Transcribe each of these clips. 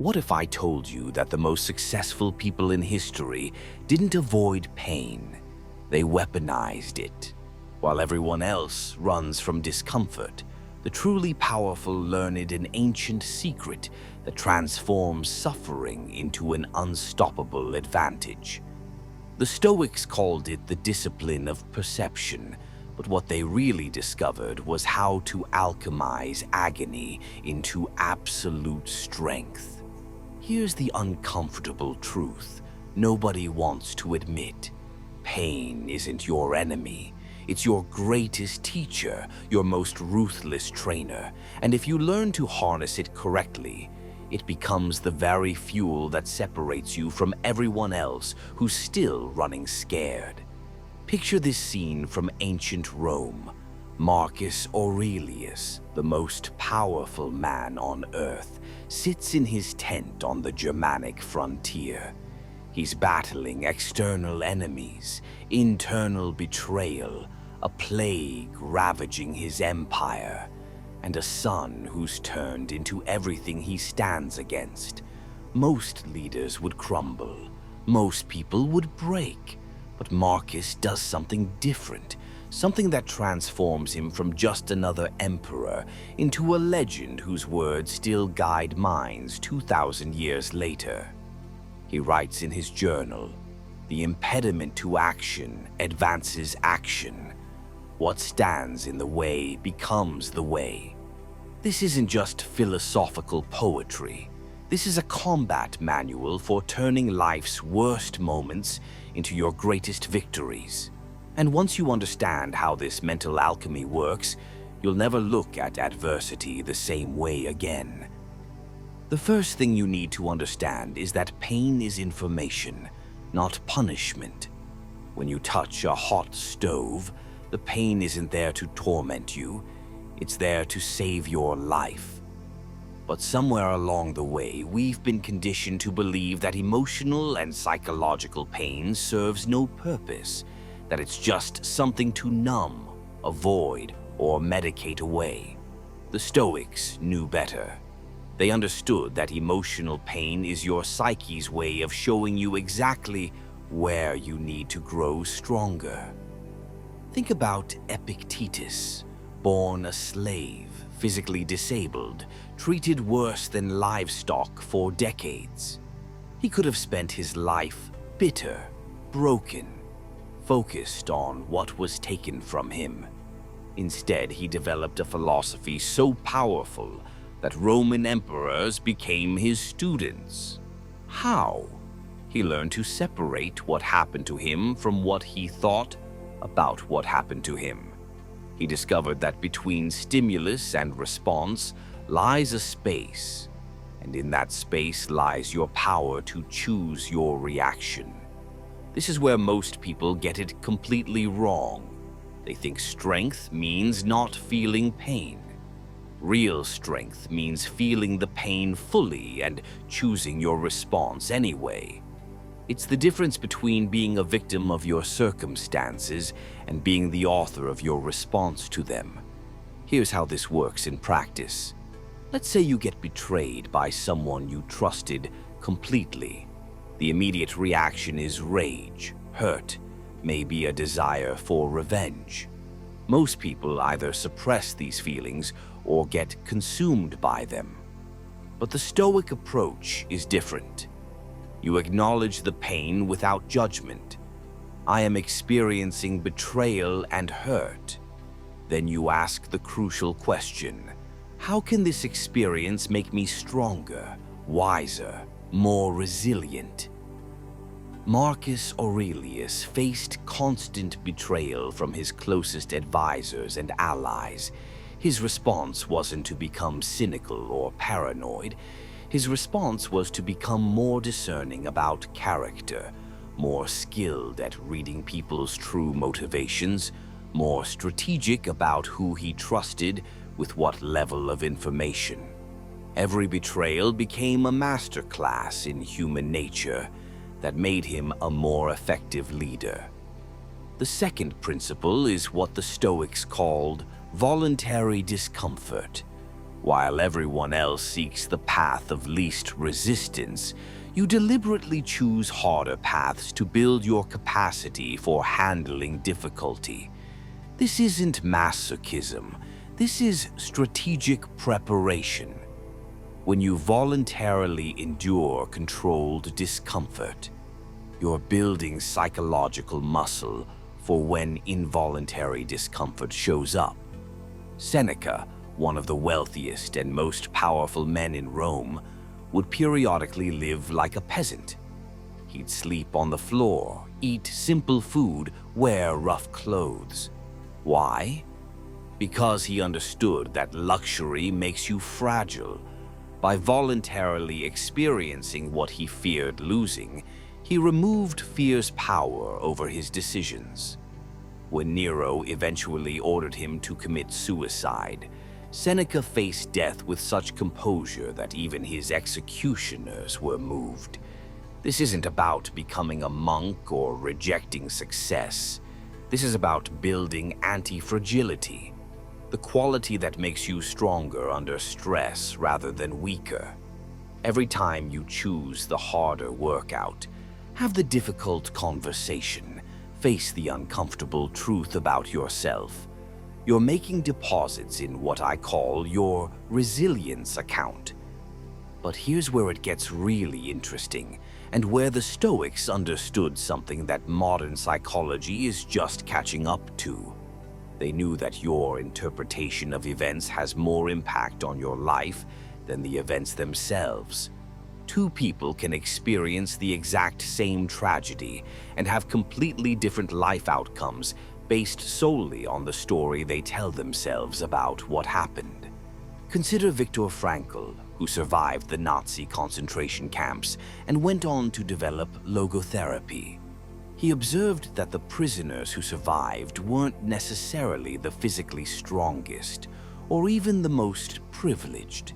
What if I told you that the most successful people in history didn't avoid pain? They weaponized it. While everyone else runs from discomfort, the truly powerful learned an ancient secret that transforms suffering into an unstoppable advantage. The Stoics called it the discipline of perception, but what they really discovered was how to alchemize agony into absolute strength. Here's the uncomfortable truth nobody wants to admit. Pain isn't your enemy. It's your greatest teacher, your most ruthless trainer. And if you learn to harness it correctly, it becomes the very fuel that separates you from everyone else who's still running scared. Picture this scene from ancient Rome. Marcus Aurelius, the most powerful man on earth, sits in his tent on the Germanic frontier. He's battling external enemies, internal betrayal, a plague ravaging his empire, and a son who's turned into everything he stands against. Most leaders would crumble. Most people would break. But Marcus does something different, something that transforms him from just another emperor into a legend whose words still guide minds 2,000 years later. He writes in his journal, "The impediment to action advances action. What stands in the way becomes the way." This isn't just philosophical poetry. This is a combat manual for turning life's worst moments into your greatest victories. And once you understand how this mental alchemy works, you'll never look at adversity the same way again. The first thing you need to understand is that pain is information, not punishment. When you touch a hot stove, the pain isn't there to torment you, it's there to save your life. But somewhere along the way, we've been conditioned to believe that emotional and psychological pain serves no purpose, that it's just something to numb, avoid, or medicate away. The Stoics knew better. They understood that emotional pain is your psyche's way of showing you exactly where you need to grow stronger. Think about Epictetus, born a slave, physically disabled, treated worse than livestock for decades. He could have spent his life bitter, broken, focused on what was taken from him. Instead, he developed a philosophy so powerful that Roman emperors became his students. How? He learned to separate what happened to him from what he thought about what happened to him. He discovered that between stimulus and response lies a space, and in that space lies your power to choose your reaction. This is where most people get it completely wrong. They think strength means not feeling pain. Real strength means feeling the pain fully and choosing your response anyway. It's the difference between being a victim of your circumstances and being the author of your response to them. Here's how this works in practice. Let's say you get betrayed by someone you trusted completely. The immediate reaction is rage, hurt, maybe a desire for revenge. Most people either suppress these feelings or get consumed by them. But the Stoic approach is different. You acknowledge the pain without judgment. I am experiencing betrayal and hurt. Then you ask the crucial question, how can this experience make me stronger, wiser, more resilient? Marcus Aurelius faced constant betrayal from his closest advisors and allies. His response wasn't to become cynical or paranoid. His response was to become more discerning about character, more skilled at reading people's true motivations, more strategic about who he trusted with what level of information. Every betrayal became a masterclass in human nature that made him a more effective leader. The second principle is what the Stoics called voluntary discomfort. While everyone else seeks the path of least resistance, you deliberately choose harder paths to build your capacity for handling difficulty. This isn't masochism. This is strategic preparation. When you voluntarily endure controlled discomfort, you're building psychological muscle for when involuntary discomfort shows up. Seneca, one of the wealthiest and most powerful men in Rome, would periodically live like a peasant. He'd sleep on the floor, eat simple food, wear rough clothes. Why? Because he understood that luxury makes you fragile. By voluntarily experiencing what he feared losing, he removed fear's power over his decisions. When Nero eventually ordered him to commit suicide, Seneca faced death with such composure that even his executioners were moved. This isn't about becoming a monk or rejecting success. This is about building anti-fragility, the quality that makes you stronger under stress rather than weaker. Every time you choose the harder workout, have the difficult conversation, face the uncomfortable truth about yourself, you're making deposits in what I call your resilience account. But here's where it gets really interesting, and where the Stoics understood something that modern psychology is just catching up to. They knew that your interpretation of events has more impact on your life than the events themselves. Two people can experience the exact same tragedy and have completely different life outcomes based solely on the story they tell themselves about what happened. Consider Viktor Frankl, who survived the Nazi concentration camps and went on to develop logotherapy. He observed that the prisoners who survived weren't necessarily the physically strongest or even the most privileged.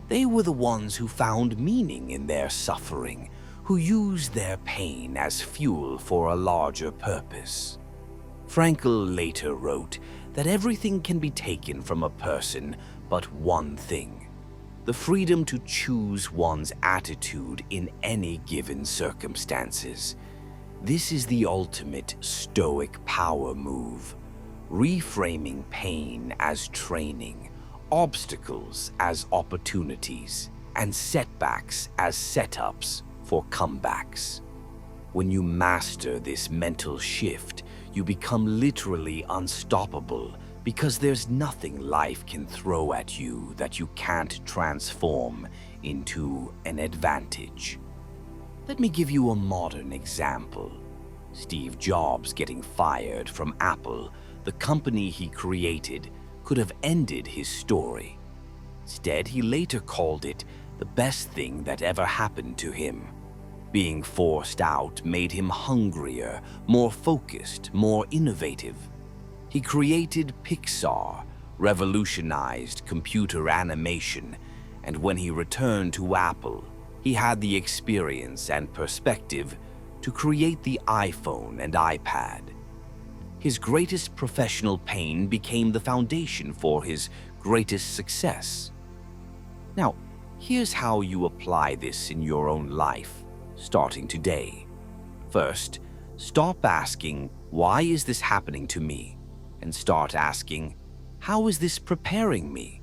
They were the ones who found meaning in their suffering, who used their pain as fuel for a larger purpose. Frankl later wrote that everything can be taken from a person but one thing: the freedom to choose one's attitude in any given circumstances. This is the ultimate Stoic power move, reframing pain as training, obstacles as opportunities, and setbacks as setups for comebacks. When you master this mental shift, you become literally unstoppable because there's nothing life can throw at you that you can't transform into an advantage. Let me give you a modern example. Steve Jobs getting fired from Apple, the company he created, could have ended his story. Instead, he later called it the best thing that ever happened to him. Being forced out made him hungrier, more focused, more innovative. He created Pixar, revolutionized computer animation, and when he returned to Apple, he had the experience and perspective to create the iPhone and iPad. His greatest professional pain became the foundation for his greatest success. Now, here's how you apply this in your own life, starting today. First, stop asking, "Why is this happening to me?" and start asking, "How is this preparing me?"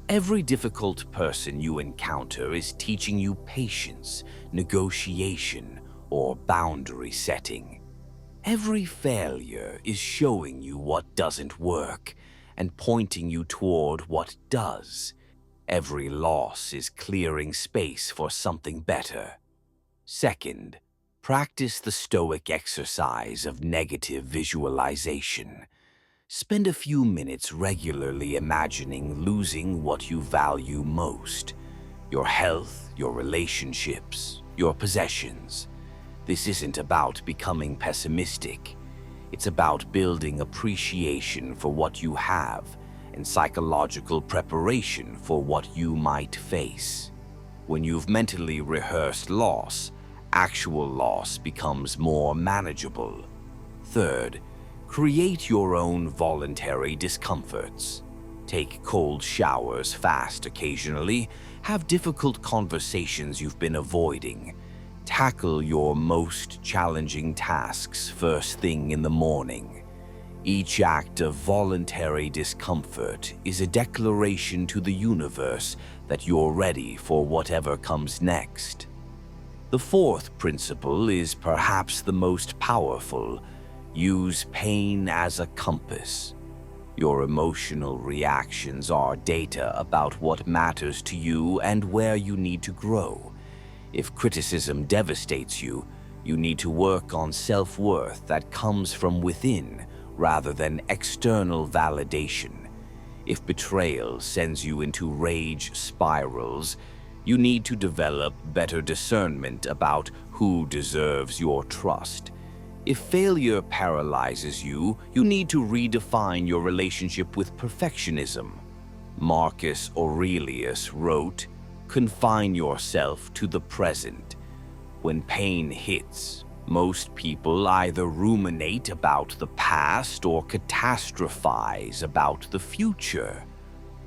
Every difficult person you encounter is teaching you patience, negotiation, or boundary setting. Every failure is showing you what doesn't work and pointing you toward what does. Every loss is clearing space for something better. Second, practice the Stoic exercise of negative visualization. Spend a few minutes regularly imagining losing what you value most: your health, your relationships, your possessions. This isn't about becoming pessimistic. It's about building appreciation for what you have and psychological preparation for what you might face. When you've mentally rehearsed loss, actual loss becomes more manageable. Third, create your own voluntary discomforts. Take cold showers fast occasionally, have difficult conversations you've been avoiding, tackle your most challenging tasks first thing in the morning. Each act of voluntary discomfort is a declaration to the universe that you're ready for whatever comes next. The fourth principle is perhaps the most powerful. Use pain as a compass. Your emotional reactions are data about what matters to you and where you need to grow. If criticism devastates you, you need to work on self-worth that comes from within rather than external validation. If betrayal sends you into rage spirals, you need to develop better discernment about who deserves your trust. If failure paralyzes you, you need to redefine your relationship with perfectionism. Marcus Aurelius wrote, "Confine yourself to the present." When pain hits, most people either ruminate about the past or catastrophize about the future.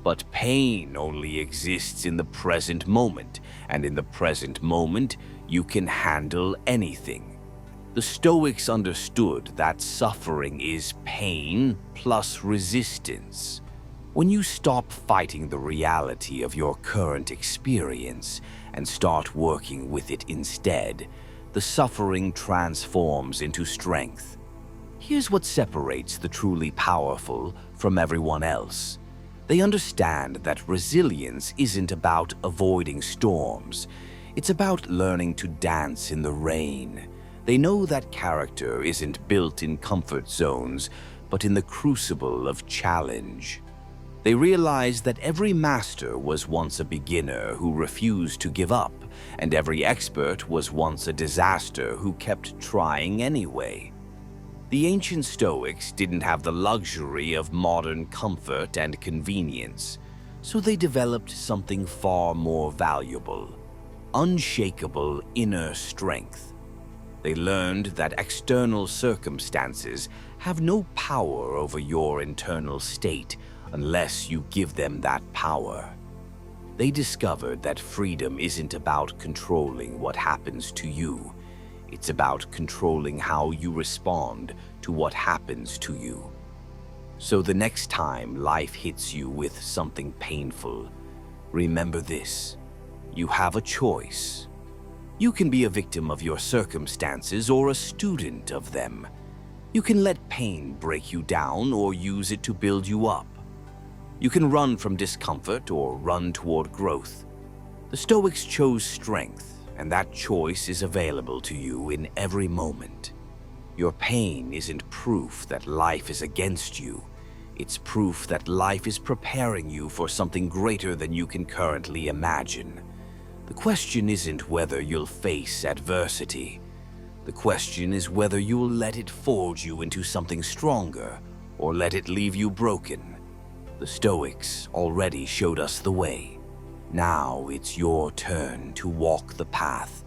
But pain only exists in the present moment, and in the present moment, you can handle anything. The Stoics understood that suffering is pain plus resistance. When you stop fighting the reality of your current experience and start working with it instead, the suffering transforms into strength. Here's what separates the truly powerful from everyone else. They understand that resilience isn't about avoiding storms. It's about learning to dance in the rain. They know that character isn't built in comfort zones, but in the crucible of challenge. They realize that every master was once a beginner who refused to give up, and every expert was once a disaster who kept trying anyway. The ancient Stoics didn't have the luxury of modern comfort and convenience, so they developed something far more valuable: unshakable inner strength. They learned that external circumstances have no power over your internal state unless you give them that power. They discovered that freedom isn't about controlling what happens to you. It's about controlling how you respond to what happens to you. So the next time life hits you with something painful, remember this: you have a choice. You can be a victim of your circumstances or a student of them. You can let pain break you down or use it to build you up. You can run from discomfort or run toward growth. The Stoics chose strength, and that choice is available to you in every moment. Your pain isn't proof that life is against you. It's proof that life is preparing you for something greater than you can currently imagine. The question isn't whether you'll face adversity. The question is whether you'll let it forge you into something stronger or let it leave you broken. The Stoics already showed us the way. Now it's your turn to walk the path.